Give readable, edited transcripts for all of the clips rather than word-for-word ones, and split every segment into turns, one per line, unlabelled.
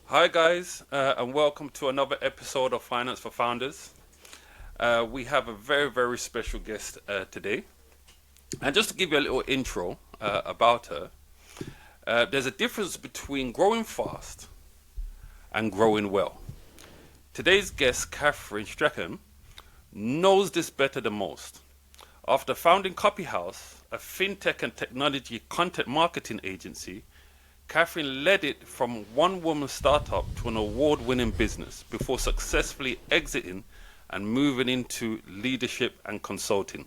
Hi, guys, and welcome to another episode of Finance for Founders. We have a very, very special guest today. And just to give you a little intro about her, there's a difference between growing fast and growing well. Today's guest, Kathryn Strachan, knows this better than most. After founding Copyhouse, a fintech and technology content marketing agency, Kathryn led it from one woman startup to an award winning business before successfully exiting and moving into leadership and consulting.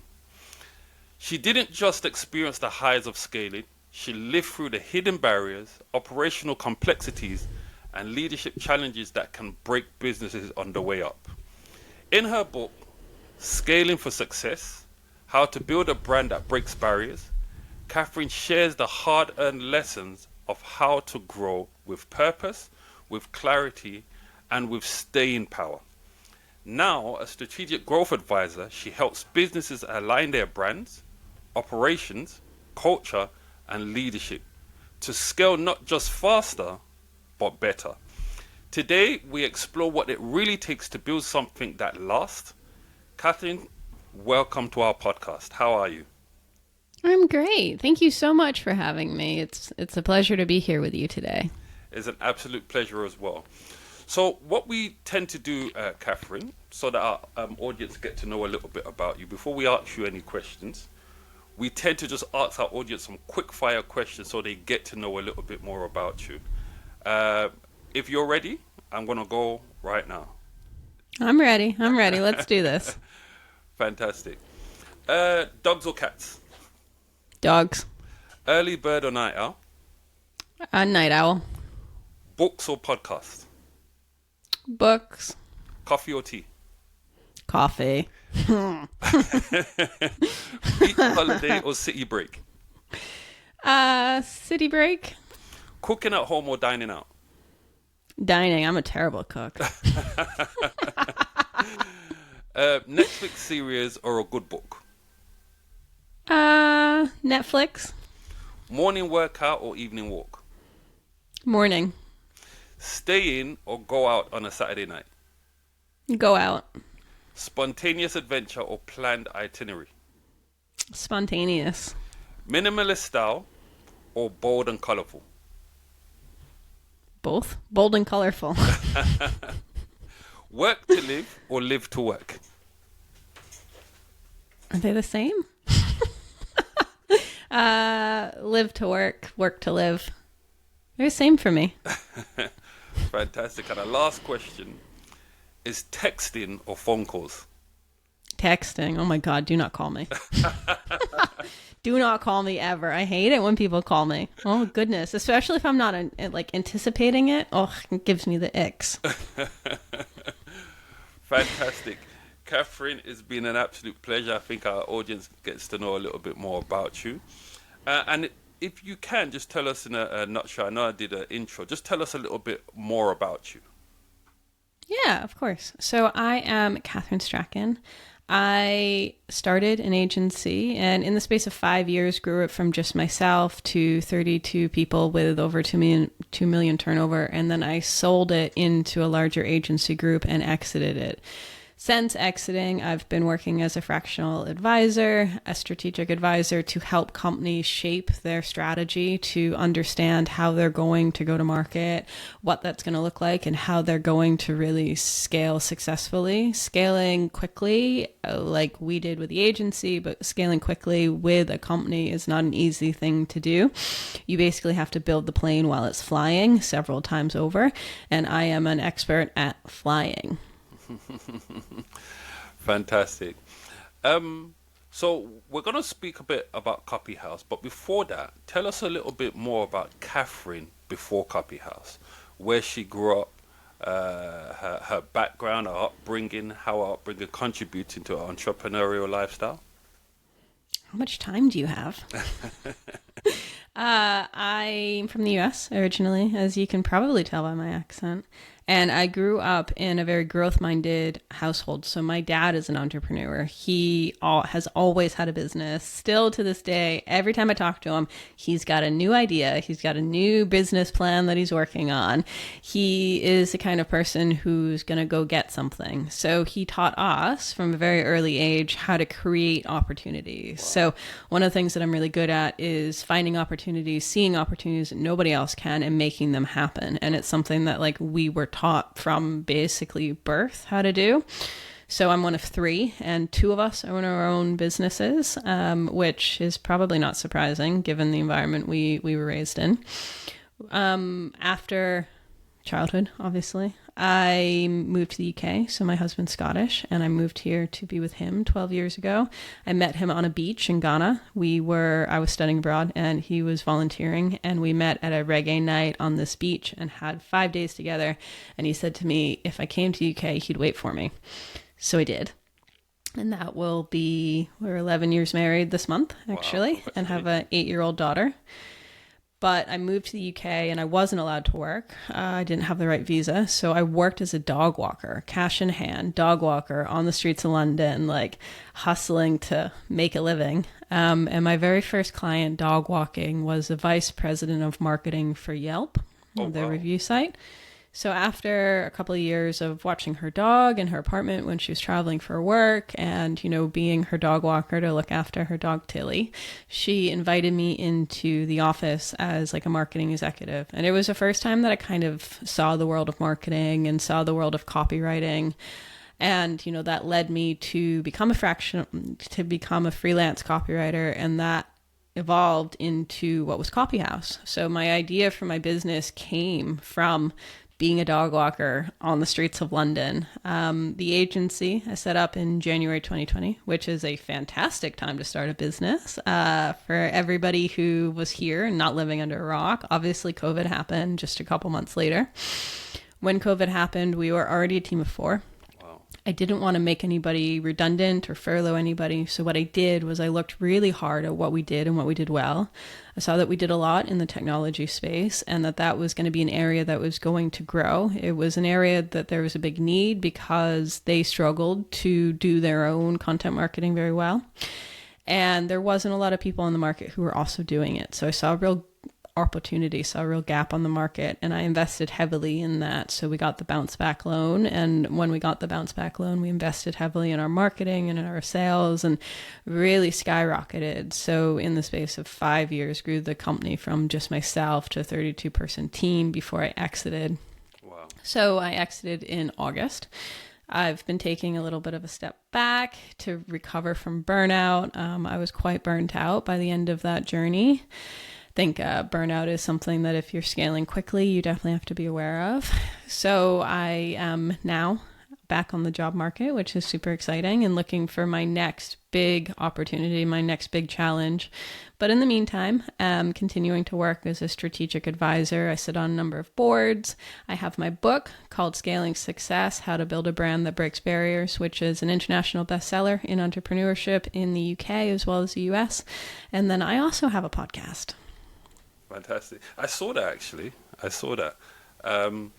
She didn't just experience the highs of scaling, she lived through the hidden barriers, operational complexities, and leadership challenges that can break businesses on the way up. In her book, Scaling for Success: How to Build a Brand That Breaks Barriers, Kathryn shares the hard earned lessons of how to grow with purpose, with clarity, and with staying power. Now, a strategic growth advisor, she helps businesses align their brands, operations, culture, and leadership to scale not just faster, but better. Today, we explore what it really takes to build something that lasts. Kathryn, welcome to our podcast. How are you?
I'm great. Thank you so much for having me. It's a pleasure to be here with you today.
It's an absolute pleasure as well. So, what we tend to do, Kathryn, so that our audience get to know a little bit about you, before we ask you any questions, we tend to just ask our audience some quick fire questions so they get to know a little bit more about you. If you're ready, I'm going to go right now.
I'm ready. I'm ready. Let's do this.
Fantastic. Dogs or cats?
Dogs.
Early bird or night owl?
A night owl.
Books or podcast?
Books.
Coffee or tea?
Coffee.
Beach holiday or city break?
City break.
Cooking at home or dining out?
Dining. I'm a terrible cook.
Netflix series or a good book?
Netflix.
Morning workout or evening walk?
Morning.
Stay in or go out on a Saturday night?
Go out.
Spontaneous adventure or planned itinerary?
Spontaneous.
Minimalist style or bold and colorful?
Both. Bold and colorful.
Work to live or live to work?
Are they the same? Live to work. Work to live. They're the same for me.
Fantastic. And our last question is texting or phone calls?
Texting. Oh my God, do not call me. Do not call me ever. I hate it when people call me. Oh goodness. Especially if I'm not anticipating it. Oh, it gives me the icks.
Fantastic. Kathryn, it's been an absolute pleasure. I think our audience gets to know a little bit more about you. And if you can, just tell us in a nutshell. I know I did an intro. Just tell us a little bit more about you.
Yeah, of course. So I am Kathryn Strachan. I started an agency and in the space of 5 years grew it from just myself to 32 people with over 2 million turnover. And then I sold it into a larger agency group and exited it. Since exiting, I've been working as a fractional advisor, a strategic advisor to help companies shape their strategy to understand how they're going to go to market, what that's going to look like, and how they're going to really scale successfully. Scaling quickly, like we did with the agency, but scaling quickly with a company is not an easy thing to do. You basically have to build the plane while it's flying several times over, and I am an expert at flying.
Fantastic. So we're going to speak a bit about Copyhouse, but before that, tell us a little bit more about Kathryn before Copyhouse, where she grew up, her background, her upbringing, how her upbringing contributed to her entrepreneurial lifestyle.
How much time do you have? I'm from the US originally, as you can probably tell by my accent. And I grew up in a very growth-minded household. So my dad is an entrepreneur. He has always had a business. Still to this day, every time I talk to him, he's got a new idea. He's got a new business plan that he's working on. He is the kind of person who's going to go get something. So he taught us from a very early age how to create opportunities. Wow. So one of the things that I'm really good at is finding opportunities, seeing opportunities that nobody else can, and making them happen. And it's something that like we were taught from basically birth how to do. So I'm one of three, and two of us own our own businesses, which is probably not surprising given the environment we were raised in. After childhood, obviously, I moved to the UK. So my husband's Scottish, and I moved here to be with him 12 years ago. I met him on a beach in Ghana. I was studying abroad and he was volunteering, and we met at a reggae night on this beach and had 5 days together. And he said to me, if I came to the UK, he'd wait for me. So he did. And that will be, we're 11 years married this month, actually, wow, and have an 8-year-old daughter. But I moved to the UK and I wasn't allowed to work. I didn't have the right visa. So I worked as a dog walker, cash in hand, dog walker on the streets of London, like hustling to make a living. And my very first client dog walking was the vice president of marketing for Yelp, their review site. So after a couple of years of watching her dog in her apartment when she was traveling for work and, being her dog walker to look after her dog Tilly, she invited me into the office as like a marketing executive. And it was the first time that I kind of saw the world of marketing and saw the world of copywriting. And, that led me to become a freelance copywriter. And that evolved into what was Copyhouse. So my idea for my business came from being a dog walker on the streets of London. The agency I set up in January 2020, which is a fantastic time to start a business for everybody who was here and not living under a rock. Obviously, COVID happened just a couple months later. When COVID happened, we were already a team of 4. I didn't want to make anybody redundant or furlough anybody. So what I did was I looked really hard at what we did and what we did well. I saw that we did a lot in the technology space and that was going to be an area that was going to grow. It was an area that there was a big need because they struggled to do their own content marketing very well. And there wasn't a lot of people in the market who were also doing it. So I saw a real opportunity, saw a real gap on the market, and I invested heavily in that. So we got the bounce back loan, and when we got the bounce back loan, we invested heavily in our marketing and in our sales and really skyrocketed. So in the space of 5 years, grew the company from just myself to a 32-person team before I exited.
Wow.
So I exited in August. I've been taking a little bit of a step back to recover from burnout. I was quite burnt out by the end of that journey. I think burnout is something that if you're scaling quickly, you definitely have to be aware of. So I am now back on the job market, which is super exciting, and looking for my next big opportunity, my next big challenge. But in the meantime, I'm continuing to work as a strategic advisor. I sit on a number of boards. I have my book called Scaling Success, How to Build a Brand That Breaks Barriers, which is an international bestseller in entrepreneurship in the UK as well as the US. And then I also have a podcast.
Fantastic. I saw that actually. I was going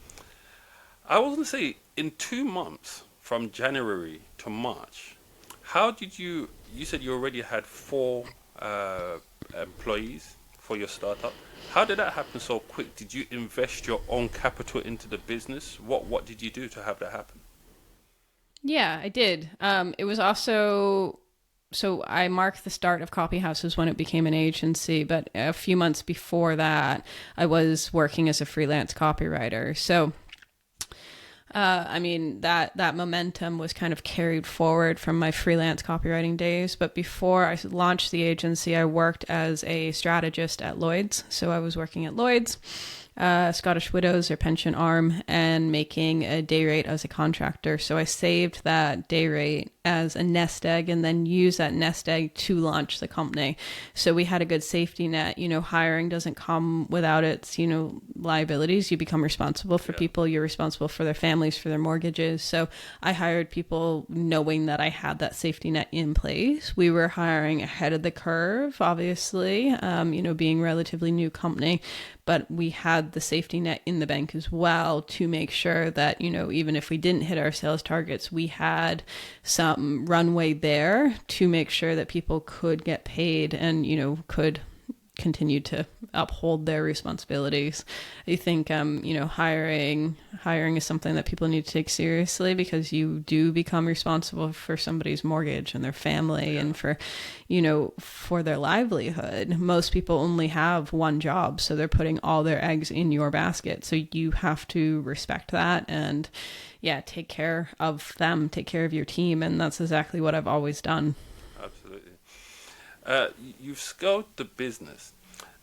to say, in 2 months from January to March, how did you said you already had 4 employees for your startup. How did that happen so quick? Did you invest your own capital into the business? What did you do to have that happen?
Yeah, I did. It was also... So I marked the start of Copyhouse as when it became an agency, but a few months before that, I was working as a freelance copywriter. So, that momentum was kind of carried forward from my freelance copywriting days. But before I launched the agency, I worked as a strategist at Lloyd's. So I was working at Lloyd's. Scottish Widows, their pension arm, and making a day rate as a contractor. So I saved that day rate as a nest egg and then used that nest egg to launch the company. So we had a good safety net. Hiring doesn't come without its, liabilities. You become responsible for people. You're responsible for their families, for their mortgages. So I hired people knowing that I had that safety net in place. We were hiring ahead of the curve, obviously, being a relatively new company. but we had the safety net in the bank as well to make sure that, even if we didn't hit our sales targets, we had some runway there to make sure that people could get paid and, could continue to uphold their responsibilities. I think, hiring is something that people need to take seriously, because you do become responsible for somebody's mortgage and their family and for their livelihood. Most people only have one job, so they're putting all their eggs in your basket. So you have to respect that and take care of them, take care of your team. And that's exactly what I've always done.
Absolutely. You've scaled the business.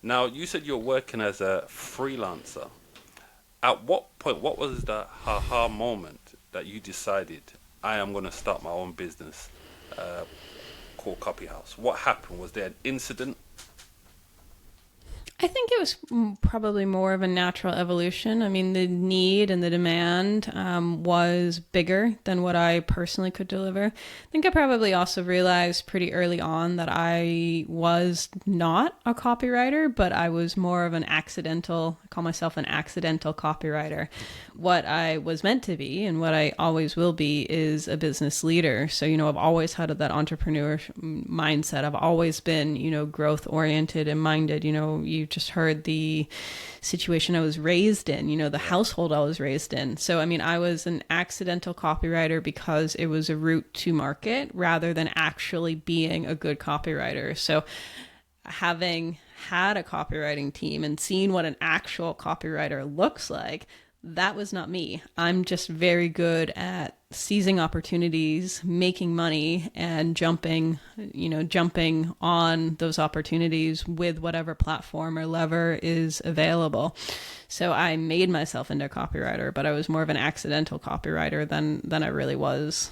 Now, you said you're working as a freelancer. At what point, what was the aha moment that you decided, I am going to start my own business called Copyhouse? What happened? Was there an incident?
I think it was probably more of a natural evolution. I mean, the need and the demand was bigger than what I personally could deliver. I think I probably also realized pretty early on that I was not a copywriter, but I was more of I call myself an accidental copywriter. What I was meant to be and what I always will be is a business leader. So, I've always had that entrepreneur mindset. I've always been, growth oriented and minded. You just heard the situation I was raised in, the household I was raised in. So, I was an accidental copywriter because it was a route to market rather than actually being a good copywriter. So having had a copywriting team and seen what an actual copywriter looks like, that was not me. I'm just very good at seizing opportunities, making money, and jumping on those opportunities with whatever platform or lever is available. So I made myself into a copywriter, but I was more of an accidental copywriter than I really was.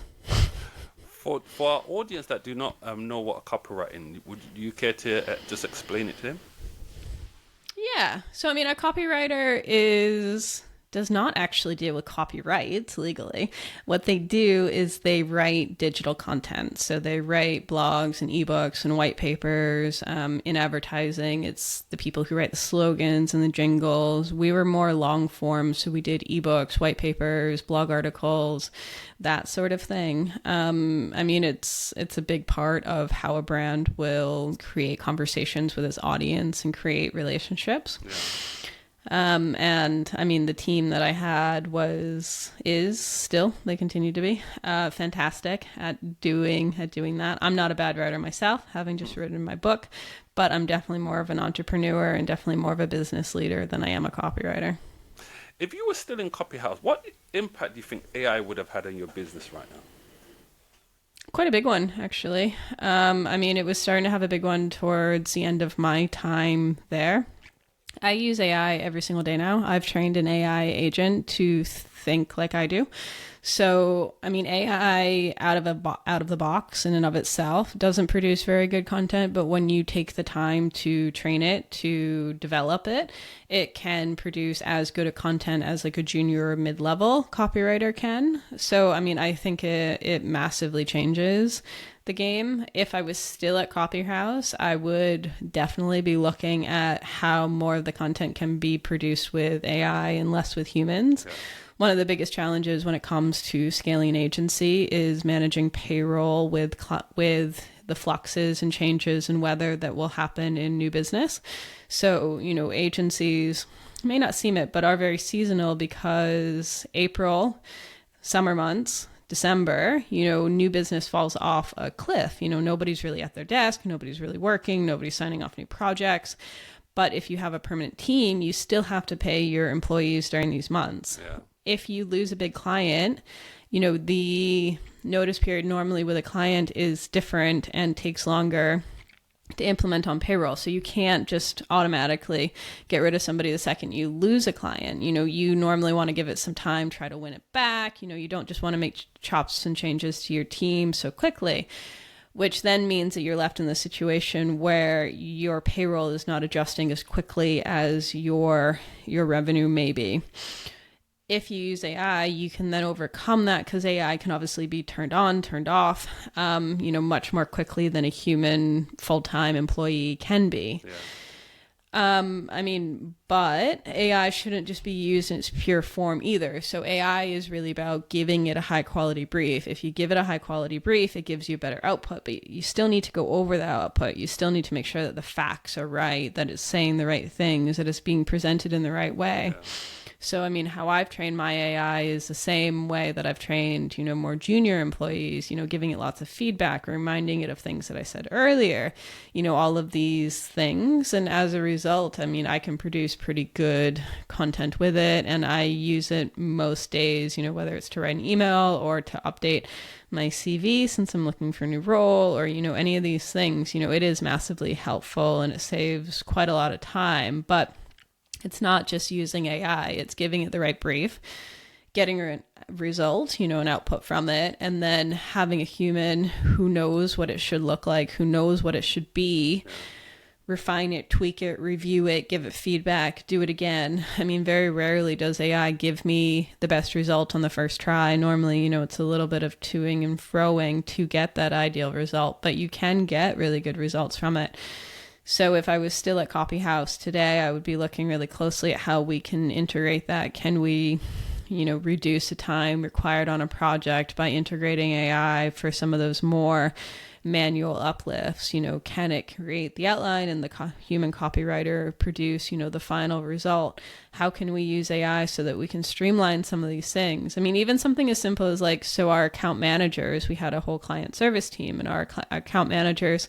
For our audience that do not know what copywriting, would you care to just explain it to them?
Yeah. So, a copywriter does not actually deal with copyrights legally. What they do is they write digital content. So they write blogs and ebooks and white papers. In advertising, it's the people who write the slogans and the jingles. We were more long form, so we did ebooks, white papers, blog articles, that sort of thing. It's a big part of how a brand will create conversations with its audience and create relationships. Yeah. The team that I had they continue to be, fantastic at doing that. I'm not a bad writer myself, having just written my book, but I'm definitely more of an entrepreneur and definitely more of a business leader than I am a copywriter.
If you were still in Copyhouse, what impact do you think AI would have had on your business right now?
Quite a big one, actually. It was starting to have a big one towards the end of my time there. I use AI every single day now. I've trained an AI agent to think like I do. So, AI out of the box in and of itself doesn't produce very good content, but when you take the time to train it, to develop it, it can produce as good a content as like a junior or mid-level copywriter can. So, I think it massively changes the game. If I was still at Copyhouse, I would definitely be looking at how more of the content can be produced with AI and less with humans. Yeah. One of the biggest challenges when it comes to scaling an agency is managing payroll with the fluxes and changes and weather that will happen in new business. So, agencies may not seem it, but are very seasonal, because April, summer months, December, new business falls off a cliff. Nobody's really at their desk. Nobody's really working. Nobody's signing off new projects. But if you have a permanent team, you still have to pay your employees during these months. Yeah. If you lose a big client, the notice period normally with a client is different and takes longer to implement on payroll. So you can't just automatically get rid of somebody the second you lose a client. You normally want to give it some time, try to win it back. You don't just want to make chops and changes to your team so quickly, which then means that you're left in the situation where your payroll is not adjusting as quickly as your revenue may be. If you use AI, you can then overcome that, because AI can obviously be turned on, turned off, much more quickly than a human full-time employee can be. But AI shouldn't just be used in its pure form either. So AI is really about giving it a high quality brief. If you give it a high quality brief, it gives you better output, but you still need to go over that output. You still need to make sure that the facts are right, that it's saying the right things, that it's being presented in the right way.
Yeah.
So, how I've trained my AI is the same way that I've trained, more junior employees, giving it lots of feedback, reminding it of things that I said earlier, all of these things. And as a result, I can produce pretty good content with it. And I use it most days, whether it's to write an email or to update my CV since I'm looking for a new role or, any of these things. It is massively helpful and it saves quite a lot of time. But it's not just using AI, it's giving it the right brief, getting a result, an output from it, and then having a human who knows what it should look like, who knows what it should be, refine it, tweak it, review it, give it feedback, do it again. Very rarely does AI give me the best result on the first try. Normally, it's a little bit of toing and froing to get that ideal result, but you can get really good results from it. So if I was still at Copyhouse today, I would be looking really closely at how we can integrate that. Can we, reduce the time required on a project by integrating AI for some of those more manual uplifts? Can it create the outline and the human copywriter produce, the final result? How can we use AI so that we can streamline some of these things? Even something as simple as so our account managers, we had a whole client service team, and our account managers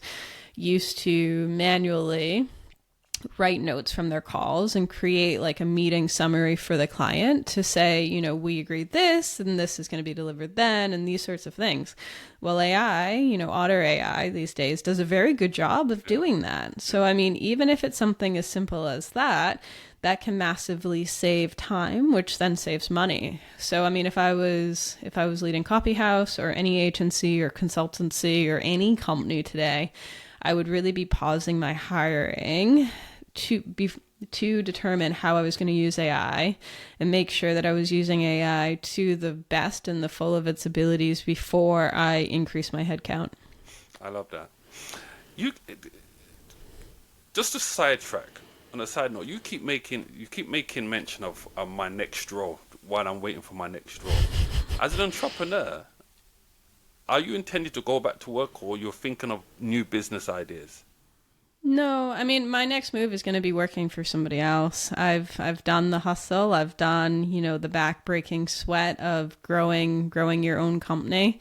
used to manually write notes from their calls and create a meeting summary for the client to say, we agreed this and this is going to be delivered then and these sorts of things. Well, AI, Otter AI these days does a very good job of doing that. So, even if it's something as simple as that, that can massively save time, which then saves money. So, if I was leading Copyhouse or any agency or consultancy or any company today, I would really be pausing my hiring to determine how I was going to use AI and make sure that I was using AI to the best and the full of its abilities before I increase my headcount.
I love that. You just a sidetrack. On a side note, you keep making mention of my next role while I'm waiting for my next role. As an entrepreneur, are you intending to go back to work, or you're thinking of new business ideas?
No, my next move is going to be working for somebody else. I've done the hustle. I've done, the back-breaking sweat of growing your own company.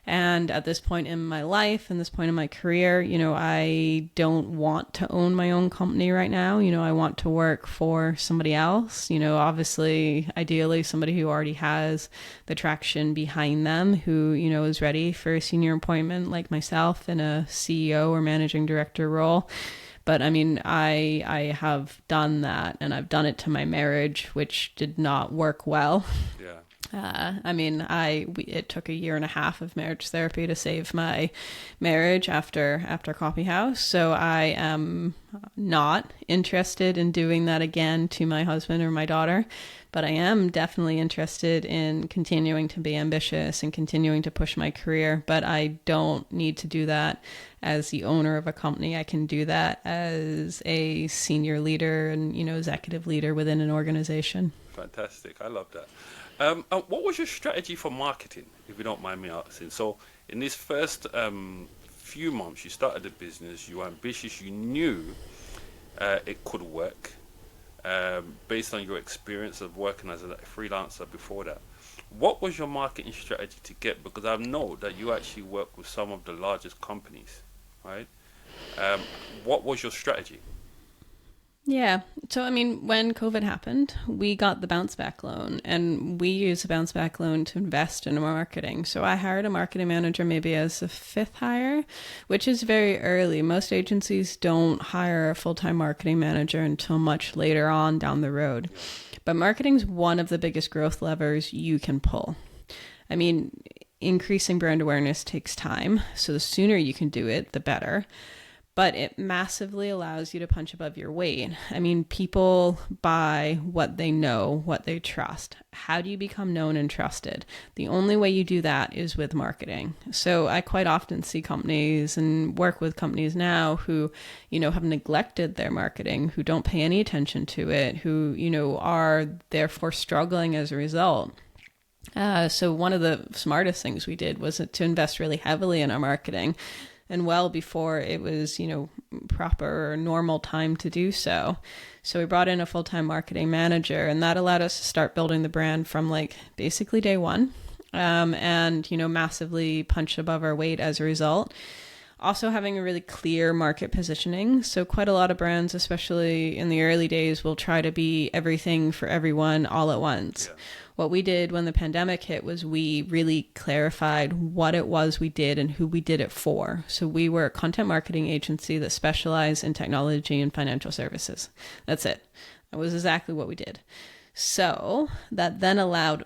And at this point in my life and this point in my career, I don't want to own my own company right now. I want to work for somebody else, obviously, ideally somebody who already has the traction behind them, who, is ready for a senior appointment like myself in a CEO or managing director role. But I have done that, and I've done it to my marriage, which did not work well.
Yeah.
It took 1.5 years of marriage therapy to save my marriage after Copyhouse. So I am not interested in doing that again to my husband or my daughter, but I am definitely interested in continuing to be ambitious and continuing to push my career. But I don't need to do that as the owner of a company. I can do that as a senior leader and, executive leader within an organization.
Fantastic. I love that. What was your strategy for marketing, if you don't mind me asking? So in these first few months, you started the business, you were ambitious, you knew it could work based on your experience of working as a freelancer before that. What was your marketing strategy to get? Because I know that you actually work with some of the largest companies, right? What was your strategy?
Yeah. So, when COVID happened, we got the bounce back loan, and we used the bounce back loan to invest in marketing. So I hired a marketing manager maybe as a 5th hire, which is very early. Most agencies don't hire a full-time marketing manager until much later on down the road. But marketing's one of the biggest growth levers you can pull. Increasing brand awareness takes time. So the sooner you can do it, the better. but it massively allows you to punch above your weight. I mean, people buy what they know, what they trust. How do you become known and trusted? The only way you do that is with marketing. So I quite often see companies and work with companies now who, have neglected their marketing, who don't pay any attention to it, who, are therefore struggling as a result. So one of the smartest things we did was to invest really heavily in our marketing, and well before it was, proper or normal time to do so. So we brought in a full-time marketing manager, and that allowed us to start building the brand from basically day one, and, massively punch above our weight as a result. Also having a really clear market positioning. So quite a lot of brands, especially in the early days, will try to be everything for everyone all at once. Yeah. What we did when the pandemic hit was we really clarified what it was we did and who we did it for. So we were a content marketing agency that specialized in technology and financial services. That's it. That was exactly what we did. So that then allowed,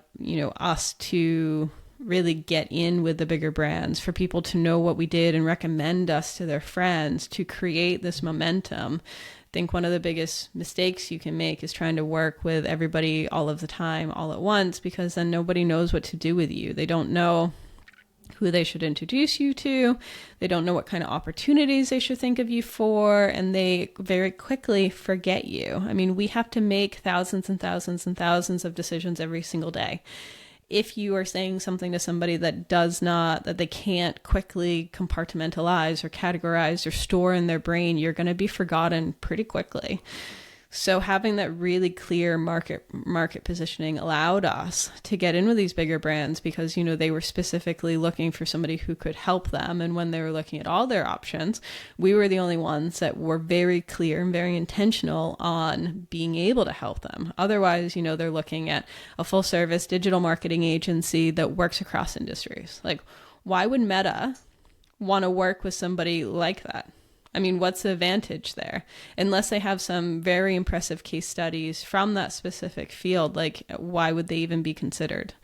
us to really get in with the bigger brands, for people to know what we did and recommend us to their friends, to create this momentum. I think one of the biggest mistakes you can make is trying to work with everybody all of the time, all at once, because then nobody knows what to do with you. They don't know who they should introduce you to. They don't know what kind of opportunities they should think of you for, and they very quickly forget you. I mean, we have to make thousands and thousands and thousands of decisions every single day. If you are saying something to somebody that they can't quickly compartmentalize or categorize or store in their brain, you're going to be forgotten pretty quickly. So having that really clear market positioning allowed us to get in with these bigger brands because, they were specifically looking for somebody who could help them. And when they were looking at all their options, we were the only ones that were very clear and very intentional on being able to help them. Otherwise, they're looking at a full service digital marketing agency that works across industries. Why would Meta want to work with somebody like that? I mean, what's the advantage there? Unless they have some very impressive case studies from that specific field, why would they even be considered?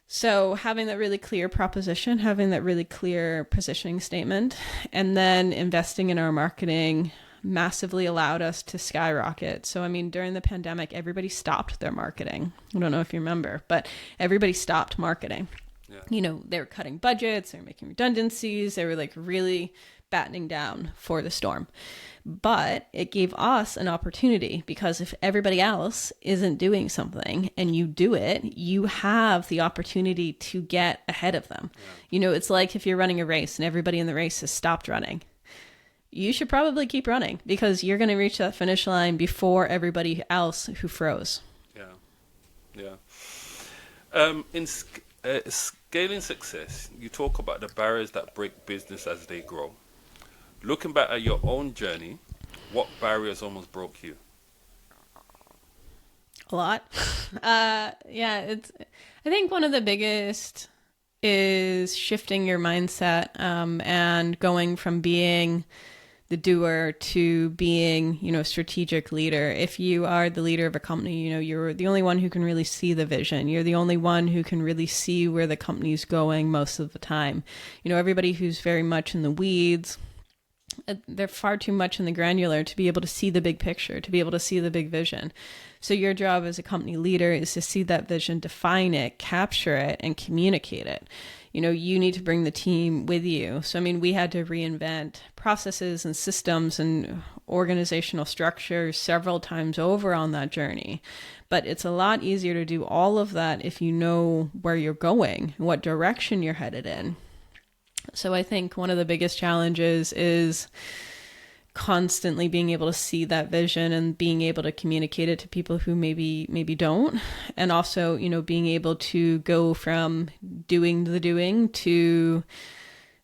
So having that really clear proposition, having that really clear positioning statement, and then investing in our marketing massively allowed us to skyrocket. So, I mean, during the pandemic, everybody stopped their marketing. I don't know if you remember, but everybody stopped marketing. Yeah. They were cutting budgets, they were making redundancies, they were really battening down for the storm. But it gave us an opportunity, because if everybody else isn't doing something and you do it, you have the opportunity to get ahead of them. Yeah. It's like if you're running a race and everybody in the race has stopped running. You should probably keep running, because you're going to reach that finish line before everybody else who froze.
Yeah. In scaling success, you talk about the barriers that break business as they grow. Looking back at your own journey, what barriers almost broke you?
A lot. I think one of the biggest is shifting your mindset, and going from being the doer to being, a strategic leader. If you are the leader of a company, you're the only one who can really see the vision. You're the only one who can really see where the company's going most of the time. Everybody who's very much in the weeds, they're far too much in the granular to be able to see the big picture, to be able to see the big vision. So your job as a company leader is to see that vision, define it, capture it, and communicate it. You need to bring the team with you. So, I mean, we had to reinvent processes and systems and organizational structures several times over on that journey. But it's a lot easier to do all of that if you know where you're going, what direction you're headed in. So I think one of the biggest challenges is constantly being able to see that vision and being able to communicate it to people who maybe don't. And also, being able to go from doing the doing to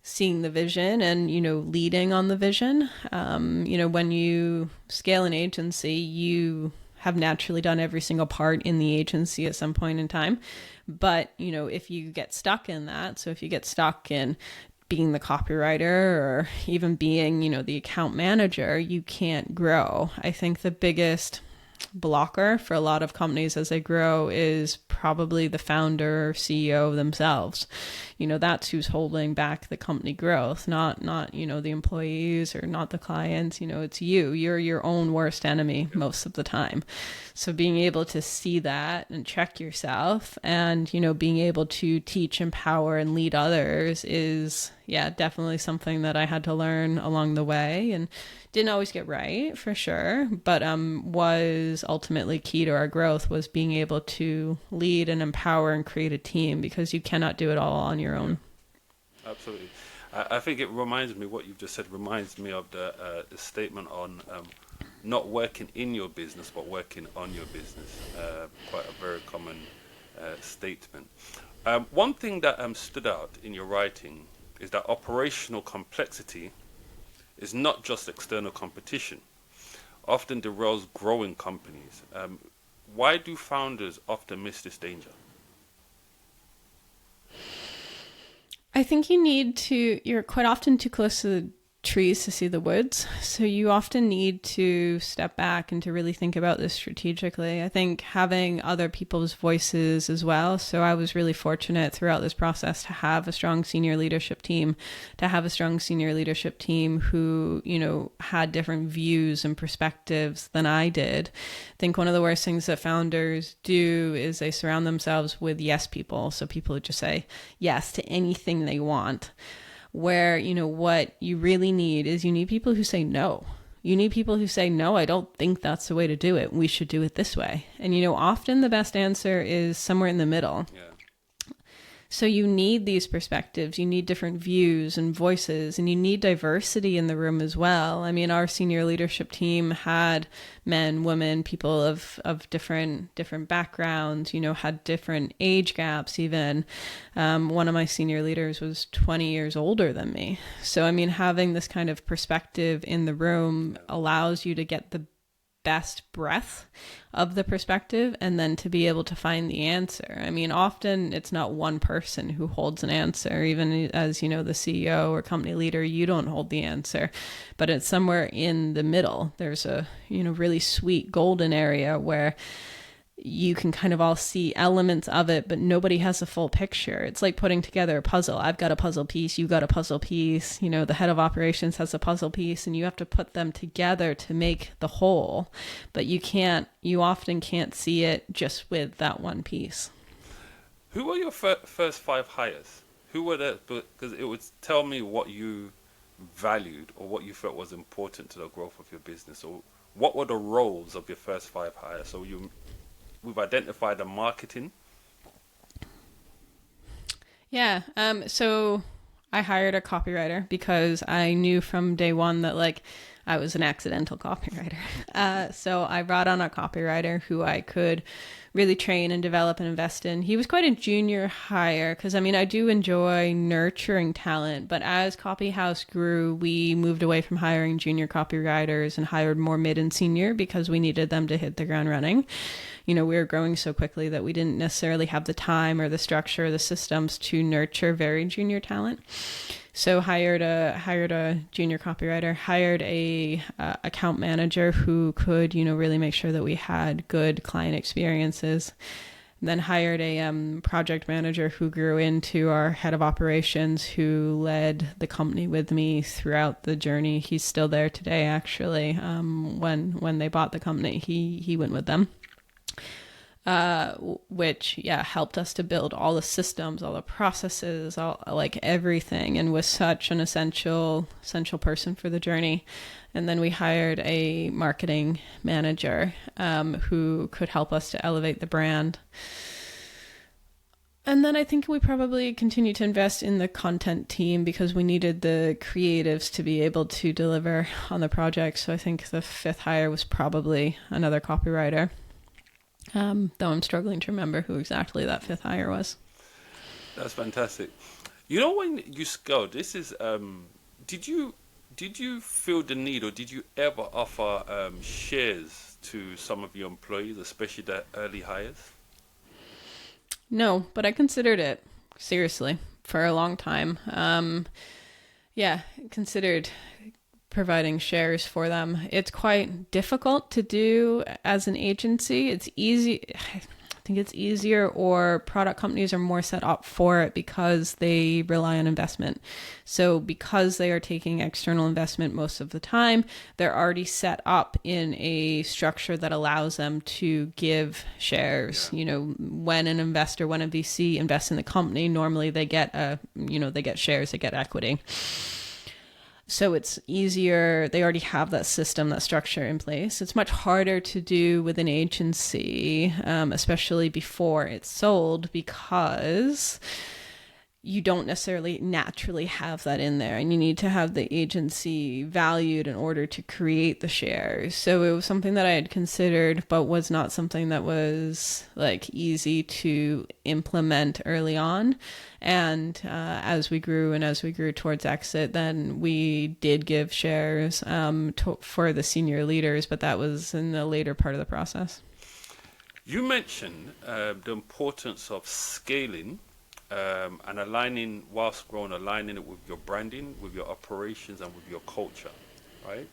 seeing the vision and, leading on the vision. When you scale an agency, you have naturally done every single part in the agency at some point in time. But, if you get stuck in that, so if you get stuck in being the copywriter or even being, the account manager, you can't grow. I think the biggest blocker for a lot of companies as they grow is probably the founder or CEO themselves. That's who's holding back the company growth, not the employees or not the clients. It's you. You're your own worst enemy most of the time. So being able to see that and check yourself and, being able to teach, empower, and lead others is, definitely something that I had to learn along the way, and didn't always get right, for sure, but was ultimately key to our growth, was being able to lead and empower and create a team, because you cannot do it all on your own.
Absolutely. I think it reminds me, what you've just said reminds me of the statement on not working in your business, but working on your business. Quite a very common statement. One thing that stood out in your writing is that operational complexity is not just external competition. Often derails growing companies. Why do founders often miss this danger?
I think you're quite often too close to the trees to see the woods. So you often need to step back and to really think about this strategically. I think having other people's voices as well. So I was really fortunate throughout this process to have a strong senior leadership team, who, had different views and perspectives than I did. I think one of the worst things that founders do is they surround themselves with yes people. So people who just say yes to anything they want. Where, what you really need is you need people who say no. You need people who say, no, I don't think that's the way to do it. We should do it this way. And, often the best answer is somewhere in the middle.
Yeah.
So you need these perspectives, you need different views and voices, and you need diversity in the room as well. I mean, our senior leadership team had men, women, people of different backgrounds, had different age gaps even. One of my senior leaders was 20 years older than me. So, I mean, having this kind of perspective in the room allows you to get the best breadth of the perspective and then to be able to find the answer. I mean, often it's not one person who holds an answer. Even as, the CEO or company leader, you don't hold the answer, but it's somewhere in the middle. There's a, really sweet golden area where you can kind of all see elements of it, but nobody has a full picture. It's like putting together a puzzle. I've got a puzzle piece, you've got a puzzle piece, the head of operations has a puzzle piece, and you have to put them together to make the whole. But you often can't see it just with that one piece.
Who were your first 5 hires? Who were the, because it would tell me what you valued or what you felt was important to the growth of your business, or what were the roles of your first 5 hires? So we've identified the marketing.
Yeah. So I hired a copywriter because I knew from day one that I was an accidental copywriter. So I brought on a copywriter who I could really train and develop and invest in. He was quite a junior hire because, I do enjoy nurturing talent. But as Copyhouse grew, we moved away from hiring junior copywriters and hired more mid and senior because we needed them to hit the ground running. We were growing so quickly that we didn't necessarily have the time or the structure or the systems to nurture very junior talent. So hired a junior copywriter, hired a account manager who could, really make sure that we had good client experiences. Then hired a project manager who grew into our head of operations, who led the company with me throughout the journey. He's still there today, actually. When they bought the company, he went with them. Which helped us to build all the systems, all the processes, all everything, and was such an essential person for the journey. And then we hired a marketing manager who could help us to elevate the brand. And then I think we probably continued to invest in the content team because we needed the creatives to be able to deliver on the project. So I think the 5th hire was probably another copywriter. Though I'm struggling to remember who exactly that 5th hire was.
That's fantastic. When you scaled, this is, did you feel the need, or did you ever offer shares to some of your employees, especially the early hires?
No, but I considered it seriously for a long time. Considered providing shares for them. It's quite difficult to do as an agency. It's easy. I think it's easier, or product companies are more set up for it because they rely on investment. So because they are taking external investment most of the time, they're already set up in a structure that allows them to give shares.
Yeah.
You know, when an investor, when a VC invests in the company, normally they get they get shares, they get equity. So it's easier. They already have that system, that structure in place. It's much harder to do with an agency, especially before it's sold, because you don't necessarily naturally have that in there, and you need to have the agency valued in order to create the shares. So it was something that I had considered, but was not something that was like easy to implement early on. And as we grew towards exit, then we did give shares for the senior leaders, but that was in the later part of the process.
You mentioned the importance of scaling and aligning, whilst growing, aligning it with your branding, with your operations, and with your culture, right?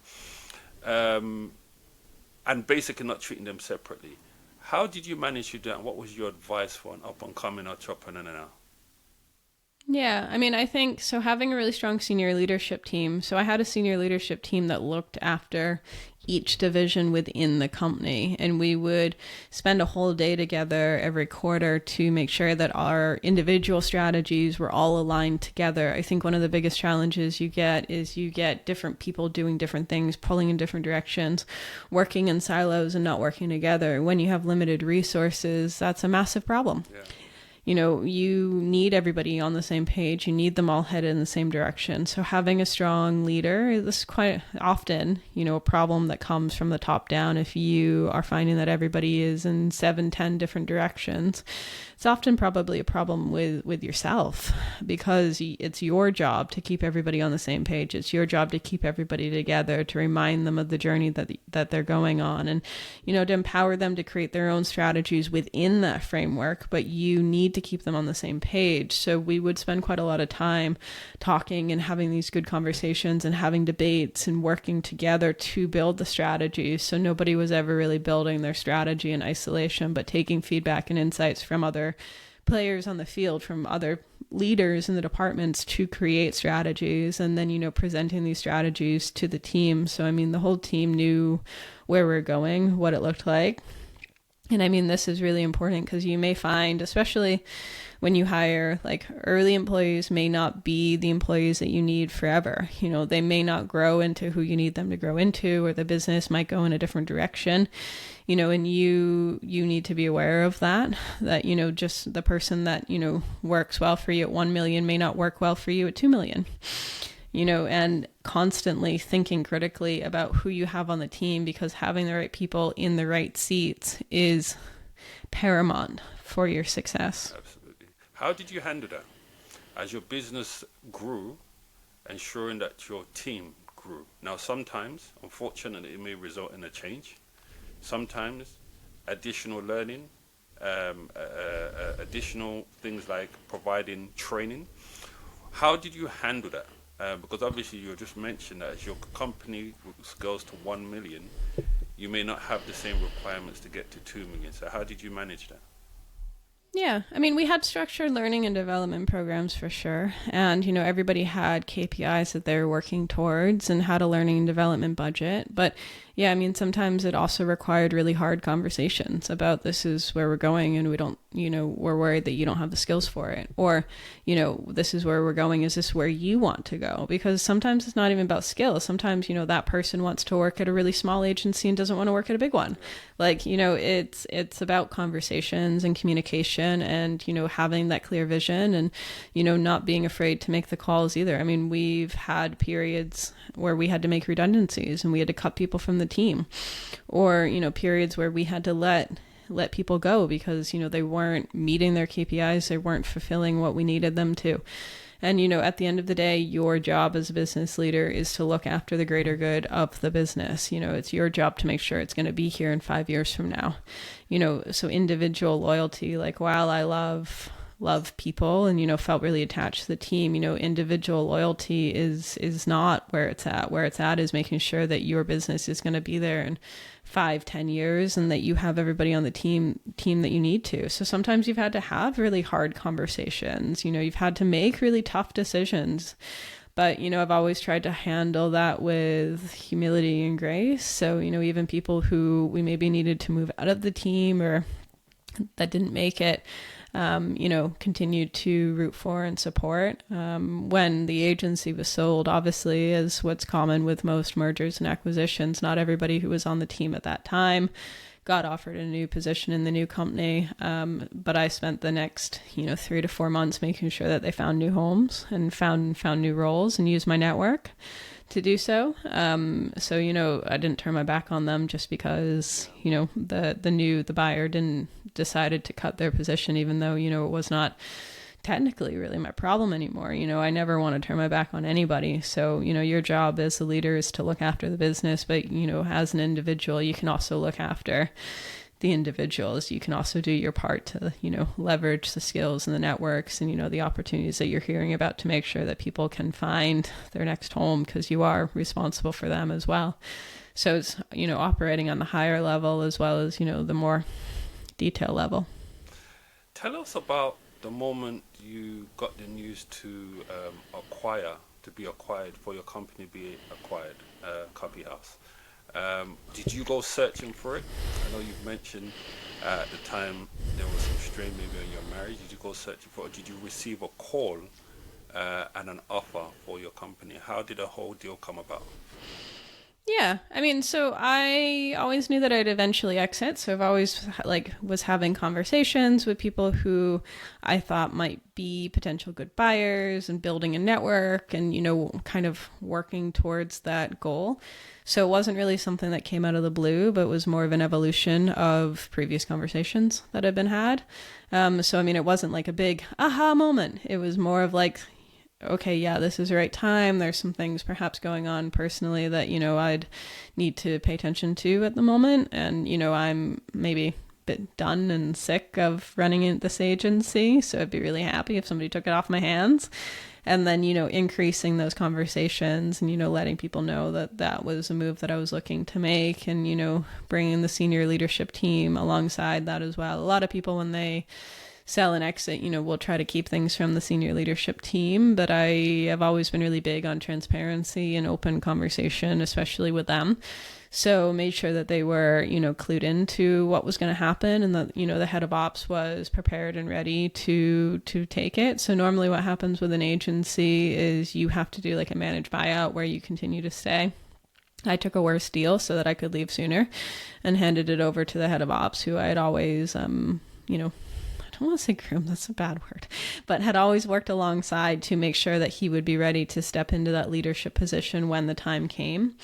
And basically not treating them separately. How did you manage to do that? And what was your advice for an up-and-coming entrepreneur now?
Yeah, I mean, I think so. Having a really strong senior leadership team. So I had a senior leadership team that looked after each division within the company, and we would spend a whole day together every quarter to make sure that our individual strategies were all aligned together. I think one of the biggest challenges you get is you get different people doing different things, pulling in different directions, working in silos and not working together. When you have limited resources, that's a massive problem.
Yeah.
You know, you need everybody on the same page. You need them all headed in the same direction. So having a strong leader, this is quite often, a problem that comes from the top down. If you are finding that everybody is in 7-10 different directions, it's often probably a problem with yourself, because it's your job to keep everybody on the same page. It's your job to keep everybody together, to remind them of the journey that they're going on, and, to empower them to create their own strategies within that framework, but you need to keep them on the same page. So we would spend quite a lot of time talking and having these good conversations and having debates and working together to build the strategies. So nobody was ever really building their strategy in isolation, but taking feedback and insights from other players on the field, from other leaders in the departments to create strategies, and then, presenting these strategies to the team. So, I mean, the whole team knew where we're going, what it looked like. And I mean, this is really important because you may find, especially when you hire, like, early employees may not be the employees that you need forever. They may not grow into who you need them to grow into, or the business might go in a different direction, and you need to be aware of that, just the person that, works well for you at 1 million may not work well for you at 2 million. And constantly thinking critically about who you have on the team, because having the right people in the right seats is paramount for your success.
Absolutely. How did you handle that as your business grew, ensuring that your team grew? Now, sometimes, unfortunately, it may result in a change. Sometimes additional learning, additional things like providing training. How did you handle that? Because obviously you just mentioned that as your company goes to 1 million, you may not have the same requirements to get to 2 million. So how did you manage that?
Yeah, I mean, we had structured learning and development programs for sure. And, everybody had KPIs that they were working towards and had a learning and development budget. But yeah, I mean, sometimes it also required really hard conversations about, this is where we're going and we don't, we're worried that you don't have the skills for it. Or, this is where we're going. Is this where you want to go? Because sometimes it's not even about skills. Sometimes, that person wants to work at a really small agency and doesn't want to work at a big one. Like, it's about conversations and communication and, having that clear vision and, not being afraid to make the calls either. I mean, we've had periods where we had to make redundancies and we had to cut people from the team, or, periods where we had to let people go because, they weren't meeting their KPIs. They weren't fulfilling what we needed them to. And, at the end of the day, your job as a business leader is to look after the greater good of the business. It's your job to make sure it's going to be here in 5 years from now. So individual loyalty, like, while I love love people and, felt really attached to the team. Individual loyalty is not where it's at. Where it's at is making sure that your business is going to be there in 5-10 years and that you have everybody on the team that you need to. So sometimes you've had to have really hard conversations. You've had to make really tough decisions. But, I've always tried to handle that with humility and grace. So, even people who we maybe needed to move out of the team or that didn't make it, continued to root for and support. When the agency was sold, obviously, as what's common with most mergers and acquisitions, not everybody who was on the team at that time got offered a new position in the new company. But I spent the next, 3 to 4 months making sure that they found new homes and found new roles and used my network to do so. So, I didn't turn my back on them just because, the buyer didn't decided to cut their position, even though, it was not technically really my problem anymore. I never want to turn my back on anybody. So, your job as a leader is to look after the business, but, as an individual, you can also look after the individuals. You can also do your part to, leverage the skills and the networks and, the opportunities that you're hearing about to make sure that people can find their next home, because you are responsible for them as well. So it's, operating on the higher level as well as, the more detail level.
Tell us about the moment you got the news to be acquired, for your company to be acquired, Copyhouse. Did you go searching for it? I know you've mentioned at the time there was some strain maybe on your marriage. Did you go searching for it? Or did you receive a call and an offer for your company? How did the whole deal come about?
Yeah, so I always knew that I'd eventually exit. So I've always was having conversations with people who I thought might be potential good buyers and building a network and, kind of working towards that goal. So it wasn't really something that came out of the blue, but was more of an evolution of previous conversations that had been had. So, it wasn't like a big aha moment. It was more of okay, yeah, this is the right time. There's some things perhaps going on personally that, I'd need to pay attention to at the moment. And, I'm maybe a bit done and sick of running this agency. So I'd be really happy if somebody took it off my hands. And then, increasing those conversations and, letting people know that that was a move that I was looking to make and, bringing the senior leadership team alongside that as well. A lot of people, when they sell and exit, we'll try to keep things from the senior leadership team, but I have always been really big on transparency and open conversation, especially with them. So made sure that they were, clued into what was going to happen and that, the head of ops was prepared and ready to take it. So normally what happens with an agency is you have to do like a managed buyout where you continue to stay. I took a worse deal so that I could leave sooner and handed it over to the head of ops, who I had always, I don't want to say groom, that's a bad word, but had always worked alongside to make sure that he would be ready to step into that leadership position when the time came.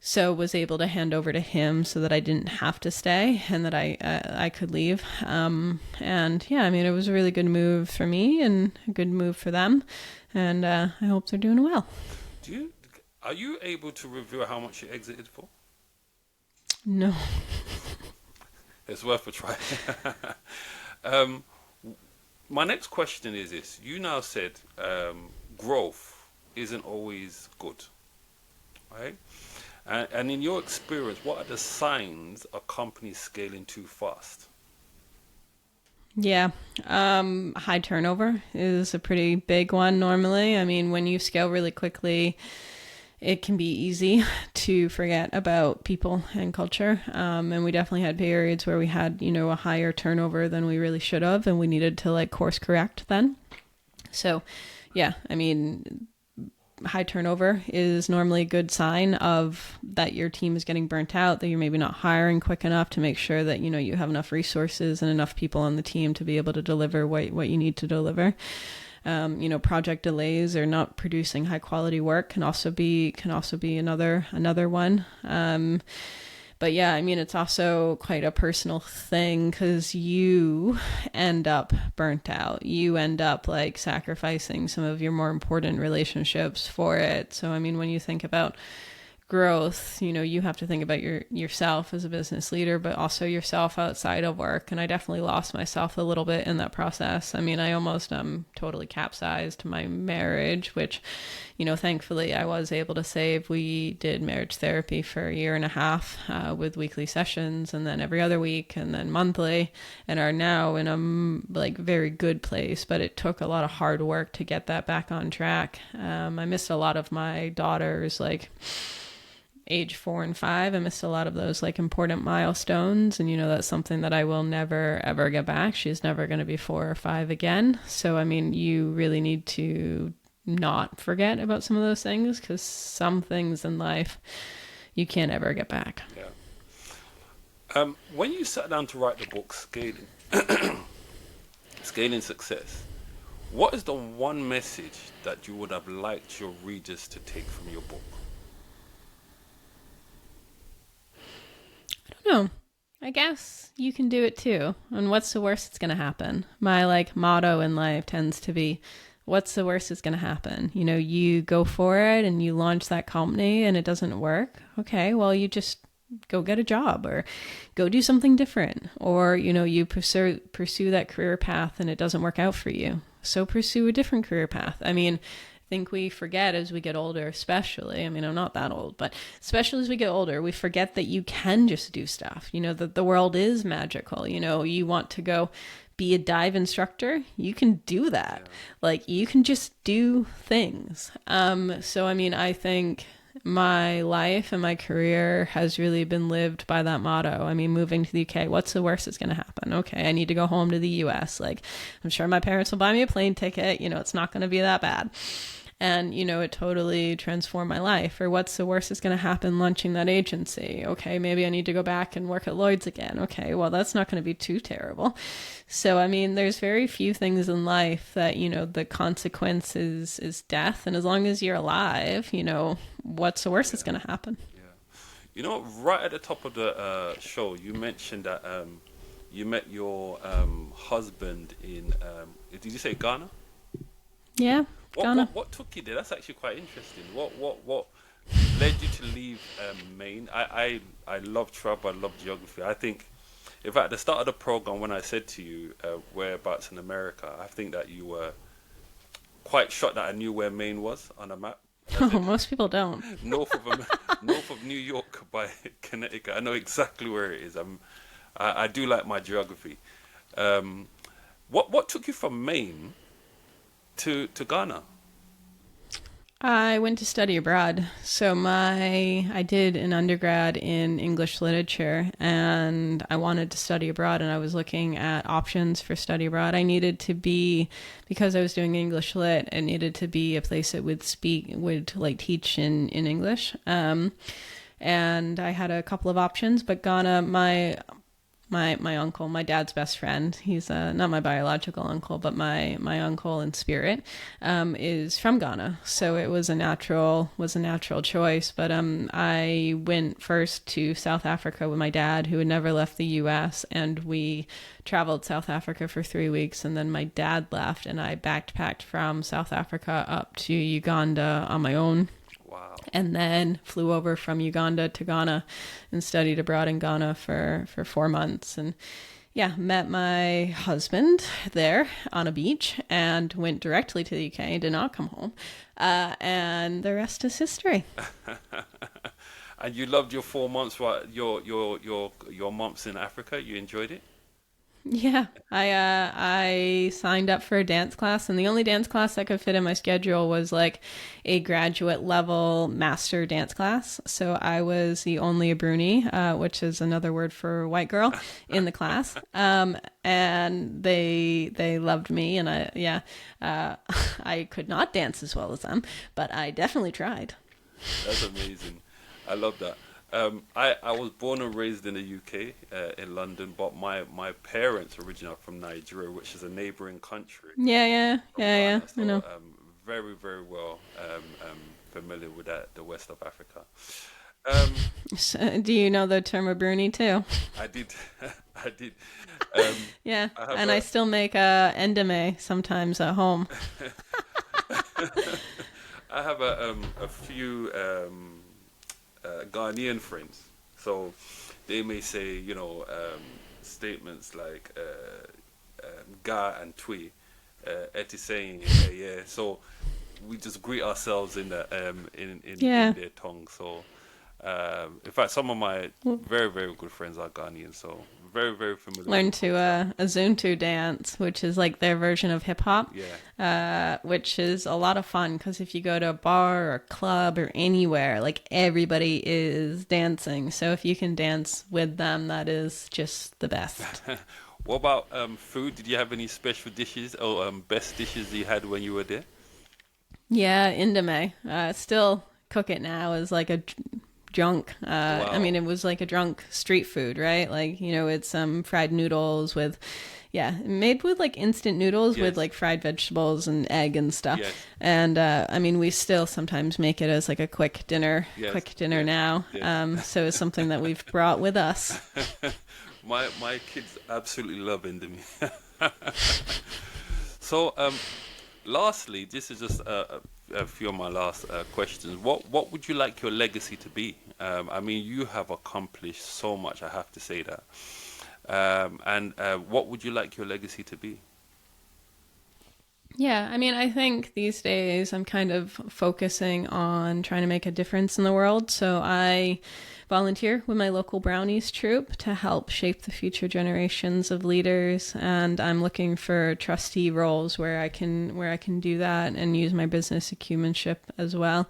So was able to hand over to him so that I didn't have to stay and that I could leave. And yeah, it was a really good move for me and a good move for them. And I hope they're doing well.
Are you able to reveal how much you exited for?
No.
It's worth a try. My next question is this. You now said growth isn't always good, right? And in your experience, what are the signs of companies scaling too fast?
Yeah, high turnover is a pretty big one normally. When you scale really quickly, it can be easy to forget about people and culture. And we definitely had periods where we had, a higher turnover than we really should have, and we needed to course correct then. So yeah, high turnover is normally a good sign of that your team is getting burnt out, that you're maybe not hiring quick enough to make sure that, you have enough resources and enough people on the team to be able to deliver what you need to deliver. Project delays or not producing high quality work can also be another one. But yeah, it's also quite a personal thing because you end up burnt out. You end up sacrificing some of your more important relationships for it. So, when you think about growth, you have to think about yourself as a business leader, but also yourself outside of work. And I definitely lost myself a little bit in that process. I mean, I almost totally capsized my marriage, which, thankfully I was able to save. We did marriage therapy for a year and a half with weekly sessions, and then every other week, and then monthly, and are now in a very good place. But it took a lot of hard work to get that back on track. I missed a lot of my daughters, age 4 and 5. I missed a lot of those important milestones. And, that's something that I will never, ever get back. She's never going to be 4 or 5 again. So, I mean, you really need to not forget about some of those things, because some things in life you can't ever get back.
Yeah. When you sat down to write the book, Scaling Success, what is the one message that you would have liked your readers to take from your book?
No, I guess you can do it too. And what's the worst that's going to happen? My motto in life tends to be, what's the worst that's going to happen? You go for it and you launch that company and it doesn't work. Okay, well, you just go get a job or go do something different. Or, you pursue that career path and it doesn't work out for you. So pursue a different career path. I mean, I think we forget as we get older, especially, I mean, I'm not that old, but especially as we get older, we forget that you can just do stuff, that the world is magical. You want to go be a dive instructor, you can do that. You can just do things. So, I mean, I think my life and my career has really been lived by that motto. I mean, moving to the UK, what's the worst that's going to happen? Okay, I need to go home to the US. I'm sure my parents will buy me a plane ticket. It's not going to be that bad. And, it totally transformed my life. Or what's the worst that's going to happen launching that agency? Okay, maybe I need to go back and work at Lloyd's again. Okay, well, that's not going to be too terrible. So, I mean, there's very few things in life that, the consequence is death. And as long as you're alive, what's the worst that's going to happen?
Yeah. Right at the top of the show, you mentioned that you met your husband in, did you say Ghana?
Yeah.
What took you there? That's actually quite interesting. What led you to leave Maine? I love travel. I love geography. I think, in fact, at the start of the program, when I said to you whereabouts in America, I think that you were quite shocked that I knew where Maine was on a map.
Oh, most people don't.
North of New York by Connecticut. I know exactly where it is. I do like my geography. What took you from Maine to Ghana?
I went to study abroad. So I did an undergrad in English literature, and I wanted to study abroad, and I was looking at options for study abroad. I needed to be, because I was doing English lit, it needed to be a place that would teach in English. And I had a couple of options, but Ghana, my uncle, my dad's best friend, he's not my biological uncle, but my uncle in spirit, is from Ghana. So it was a natural choice. But I went first to South Africa with my dad, who had never left the US, and we traveled South Africa for 3 weeks, and then my dad left, and I backpacked from South Africa up to Uganda on my own.
Wow.
And then flew over from Uganda to Ghana and studied abroad in Ghana for 4 months. And met my husband there on a beach and went directly to the UK, did not come home. And the rest is history.
And you loved your 4 months, right? Your months in Africa, you enjoyed it?
Yeah, I signed up for a dance class, and the only dance class that could fit in my schedule was a graduate level master dance class. So I was the only Bruni, which is another word for white girl, in the class. And they loved me, and I could not dance as well as them, but I definitely tried.
That's amazing. I love that. I was born and raised in the UK, in London, but my parents originally are from Nigeria, which is a neighbouring country.
Yeah.
So,
I know.
Very, very well familiar with the west of Africa.
So, do you know the term of Bruni too?
I did.
Yeah, I still make endeme sometimes at home.
I have a few Ghanaian friends. So they may say, statements like Ga and Twi, Eti saying, yeah. So we just greet ourselves in the in their tongue. So in fact, some of my very very good friends are Ghanaian, so very very familiar.
Learned
with
to a Zuntu dance, which is like their version of hip hop.
Yeah.
Which is a lot of fun because if you go to a bar or a club or anywhere, like everybody is dancing. So if you can dance with them, that is just the best.
What about food? Did you have any special dishes or best dishes you had when you were there?
Yeah, Indame. Still cook it now as like a drunk.
Wow.
I mean, it was like a drunk street food, right? Like, it's fried noodles with, made with like instant noodles
Yes.
with like fried vegetables and egg and stuff.
Yes.
And I mean, we still sometimes make it as like a quick dinner
Yes.
now.
Yes.
So it's something that we've brought with us.
My kids absolutely love Indomie. So, lastly, this is just a few of my last questions. What would you like your legacy to be? I mean, you have accomplished so much. I have to say that. And what would you like your legacy to be?
Yeah, I mean, I think these days I'm kind of focusing on trying to make a difference in the world. So I volunteer with my local Brownies troupe to help shape the future generations of leaders, and I'm looking for trustee roles where I can do that and use my business acumenship as well.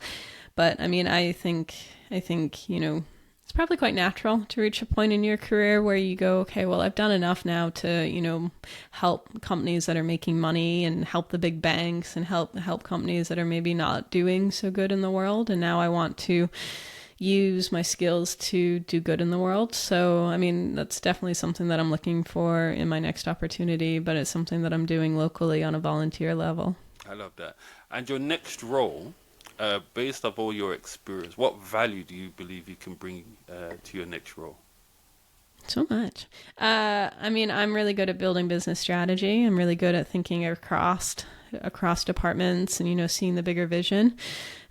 But I mean, I think it's probably quite natural to reach a point in your career where you go, okay, well, I've done enough now to, help companies that are making money and help the big banks and help companies that are maybe not doing so good in the world. And now I want to use my skills to do good in the world. So, I mean, that's definitely something that I'm looking for in my next opportunity, but it's something that I'm doing locally on a volunteer level.
I love that. And your next role, based off all your experience, what value do you believe you can bring to your next role?
So much. I mean, I'm really good at building business strategy. I'm really good at thinking across departments and, seeing the bigger vision.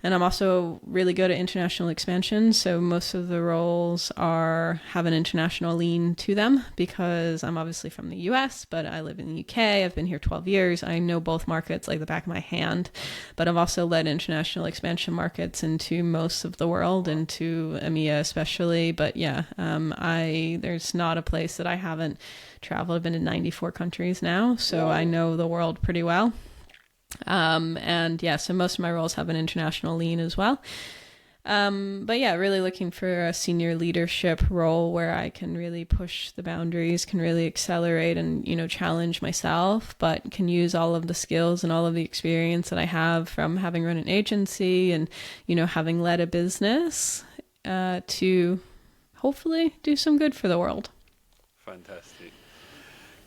And I'm also really good at international expansion. So most of the roles have an international lean to them because I'm obviously from the US, but I live in the UK. I've been here 12 years. I know both markets like the back of my hand, but I've also led international expansion markets into most of the world, into EMEA especially. But yeah, there's not a place that I haven't traveled. I've been in 94 countries now, so I know the world pretty well. And yeah, so most of my roles have an international lean as well. But yeah, really looking for a senior leadership role where I can really push the boundaries, can really accelerate and, challenge myself, but can use all of the skills and all of the experience that I have from having run an agency and, having led a business, to hopefully do some good for the world.
Fantastic.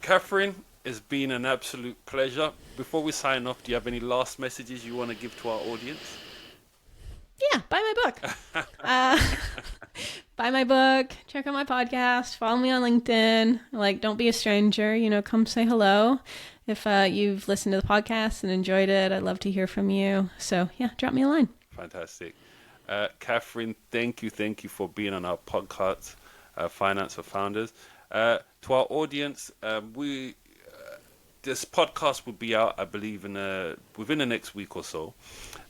Kathryn, it's been an absolute pleasure. Before we sign off, do you have any last messages you want to give to our audience?
Yeah, buy my book. Buy my book. Check out my podcast. Follow me on LinkedIn. Like, don't be a stranger. Come say hello. If you've listened to the podcast and enjoyed it, I'd love to hear from you. So, yeah, drop me a line.
Fantastic. Kathryn, thank you for being on our podcast, Finance for Founders. To our audience, this podcast will be out, I believe, within the next week or so.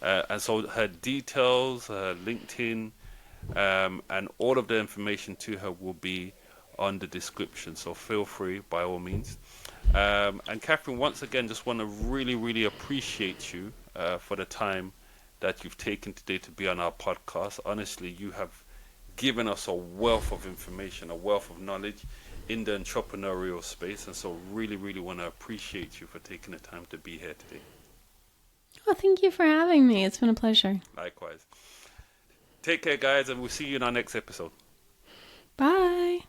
And so her details, her LinkedIn, and all of the information to her will be on the description. So feel free, by all means. And Kathryn, once again, just want to really, really appreciate you for the time that you've taken today to be on our podcast. Honestly, you have given us a wealth of information, a wealth of knowledge in the entrepreneurial space, and so really, really want to appreciate you for taking the time to be here today.
Well, thank you for having me. It's been a pleasure.
Likewise. Take care, guys, and we'll see you in our next episode.
Bye.